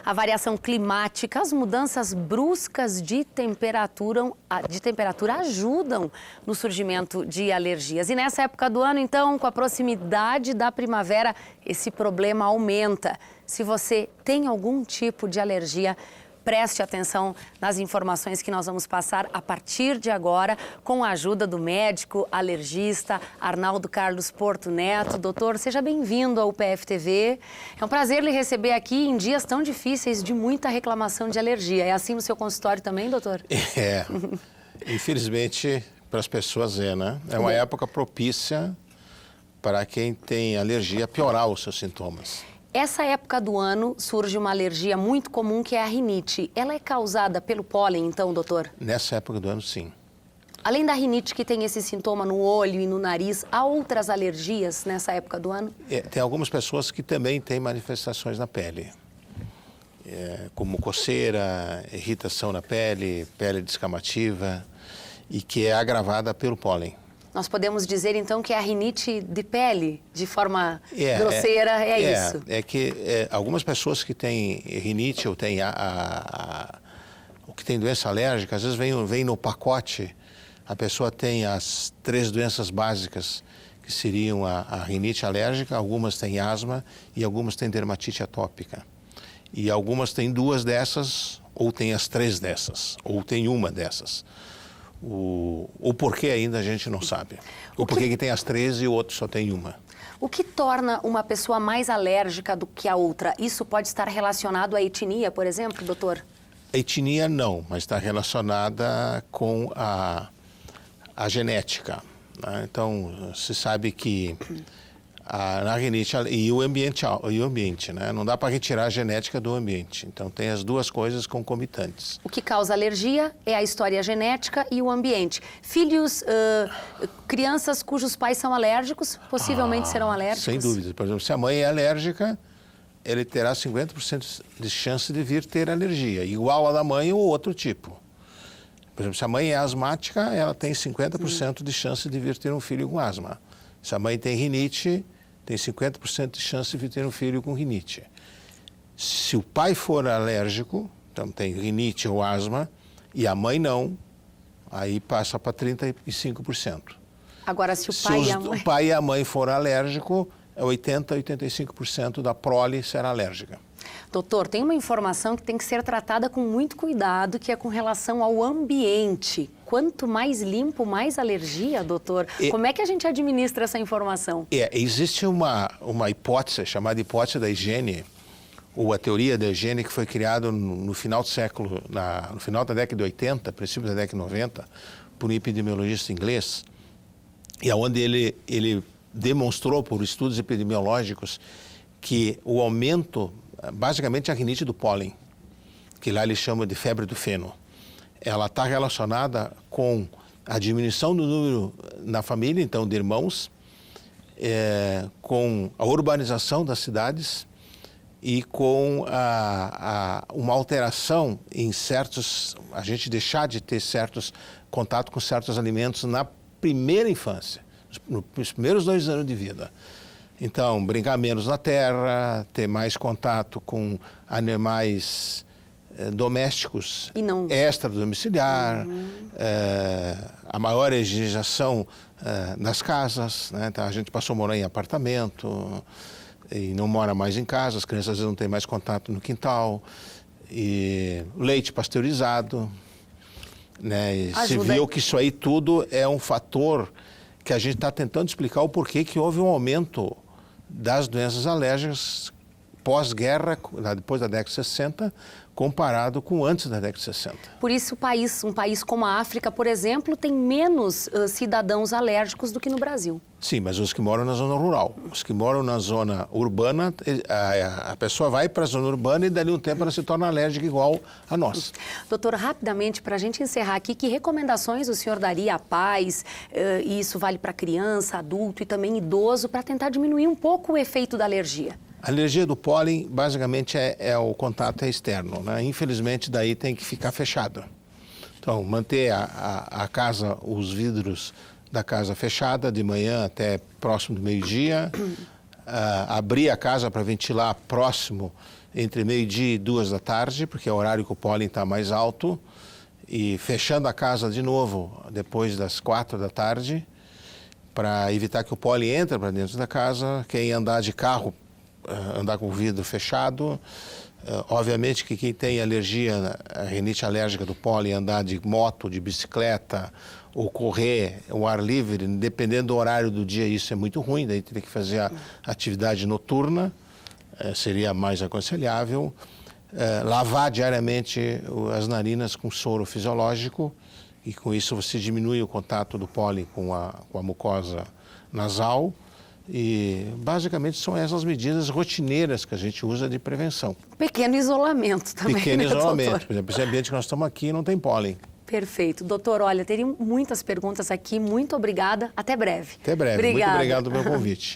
A variação climática, as mudanças bruscas de temperatura ajudam no surgimento de alergias. E nessa época do ano, então, com a proximidade da primavera, esse problema aumenta. Se você tem algum tipo de alergia, preste atenção nas informações que nós vamos passar a partir de agora, com a ajuda do médico alergista Arnaldo Carlos Porto Neto. Doutor, seja bem-vindo ao PFTV. É um prazer lhe receber aqui em dias tão difíceis de muita reclamação de alergia. É assim no seu consultório também, doutor? É, infelizmente para as pessoas né? É uma época propícia para quem tem alergia piorar os seus sintomas. Essa época do ano surge uma alergia muito comum que é a rinite. Ela é causada pelo pólen, então, doutor? Nessa época do ano, sim. Além da rinite que tem esse sintoma no olho e no nariz, há outras alergias nessa época do ano? Tem algumas pessoas que também têm manifestações na pele, como coceira, irritação na pele, pele descamativa, e que é agravada pelo pólen. Nós podemos dizer, então, que é a rinite de pele, de forma grosseira, isso? É que algumas pessoas que têm rinite ou têm o que tem doença alérgica, às vezes vem no pacote, a pessoa tem as 3 doenças básicas, que seriam a rinite alérgica, algumas têm asma e algumas têm dermatite atópica. E algumas têm 2 dessas, ou têm as 3 dessas, ou tem uma dessas. O porquê ainda a gente não sabe. O porquê que tem as 3 e o outro só tem uma. O que torna uma pessoa mais alérgica do que a outra? Isso pode estar relacionado à etnia, por exemplo, doutor? A etnia não, mas está relacionada com a genética. Né? Então, se sabe que na rinite e o ambiente, né? Não dá para retirar a genética do ambiente. Então, tem as 2 coisas concomitantes. O que causa alergia é a história genética e o ambiente. Filhos, crianças cujos pais são alérgicos, possivelmente serão alérgicos? Sem dúvida. Por exemplo, se a mãe é alérgica, ele terá 50% de chance de vir ter alergia, igual a da mãe ou outro tipo. Por exemplo, se a mãe é asmática, ela tem 50% de chance de vir ter um filho com asma. Se a mãe tem rinite, tem 50% de chance de vir ter um filho com rinite. Se o pai for alérgico, então tem rinite ou asma, e a mãe não, aí passa para 35%. Agora, se o pai e a mãe... o pai e a mãe forem alérgicos, 80% a 85% da prole será alérgica. Doutor, tem uma informação que tem que ser tratada com muito cuidado, que é com relação ao ambiente. Quanto mais limpo, mais alergia, doutor? Como é que a gente administra essa informação? Existe uma hipótese, chamada hipótese da higiene, ou a teoria da higiene, que foi criada no final do século, no final da década de 80, princípio da década de 90, por um epidemiologista inglês, e onde ele demonstrou, por estudos epidemiológicos, que o aumento, basicamente a rinite do pólen, que lá eles chamam de febre do feno, ela está relacionada com a diminuição do número na família, então de irmãos, com a urbanização das cidades e com uma alteração em a gente deixar de ter contato com certos alimentos na primeira infância, nos primeiros 2 anos de vida. Então, brincar menos na terra, ter mais contato com animais domésticos, extradomiciliar, a maior higienização nas casas, né? Então, a gente passou a morar em apartamento e não mora mais em casa, as crianças às vezes não têm mais contato no quintal, e leite pasteurizado, né? E se viu que isso aí tudo é um fator que a gente está tentando explicar o porquê que houve um aumento das doenças alérgicas pós-guerra, depois da década de 60, comparado com antes da década de 60. Por isso, um país como a África, por exemplo, tem menos cidadãos alérgicos do que no Brasil. Sim, mas os que moram na zona rural. Os que moram na zona urbana, a pessoa vai para a zona urbana e dali um tempo ela se torna alérgica igual a nós. Doutor, rapidamente, para a gente encerrar aqui, que recomendações o senhor daria a pais, e isso vale para criança, adulto e também idoso, para tentar diminuir um pouco o efeito da alergia? A alergia do pólen, basicamente, o contato externo, né? Infelizmente, daí tem que ficar fechado. Então, manter a casa, os vidros da casa fechada, de manhã até próximo do meio-dia, abrir a casa para ventilar próximo entre meio-dia e 2 da tarde, porque é o horário que o pólen está mais alto, e fechando a casa de novo depois das 4 da tarde, para evitar que o pólen entre para dentro da casa. Quem andar de carro, andar com o vidro fechado. Obviamente que quem tem alergia, a rinite alérgica do pólen, andar de moto, de bicicleta, ou correr ao ar livre, dependendo do horário do dia, isso é muito ruim, daí teria que fazer a atividade noturna, seria mais aconselhável. Lavar diariamente as narinas com soro fisiológico, e com isso você diminui o contato do pólen com a mucosa nasal. E basicamente são essas medidas rotineiras que a gente usa de prevenção. Pequeno isolamento também, Pequeno né, isolamento. doutor? Por exemplo, esse ambiente que nós estamos aqui não tem pólen. Perfeito. Doutor, olha, teriam muitas perguntas aqui. Muito obrigada. Até breve. Até breve. Obrigada. Muito obrigado pelo convite.